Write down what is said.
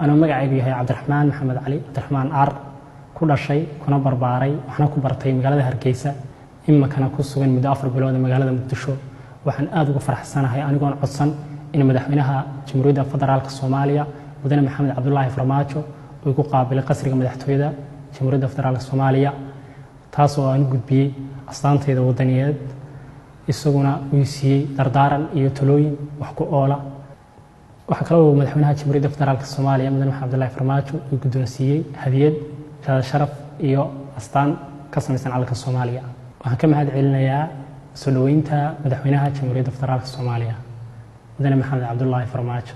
أنا magacaygu yahay Cabdiraxmaan Maxamed Cali Cabdiraxmaan Aar ku dhashay kuna barbaaray waxna ku bartay magaalada Hargeysa imikana ku sugan muddo 4 bilood magaalada Muqdisho waxaan aad ugu faraxsanahay anigoon codsan in madaxweynaha Jamhuuriyadda Federaalka Soomaaliya Mudane Maxamed Cabdullaahi Farmaajo uu ku qaabilay qasriga madaxtooyada Jamhuuriyadda Federaalka Soomaaliya taasoo aan gudbiyay astaantayda wadaniyeed isaguna uu siiyay dardaaran iyo talooyin wax ku oola waxa kale oo madaxweynaha Jamhuuriyadda Federaalka Soomaaliya Mudane Maxamed Cabdullaahi Farmaajo uu guddoonsiiyay hadiyad sharaf iyo astaan ka samaysan calanka Soomaaliya waxaan ka mahad celinayaa soo dhaweynta madaxweynaha Jamhuuriyadda Federaalka Soomaaliya Mudane Maxamed Cabdullaahi Farmaajo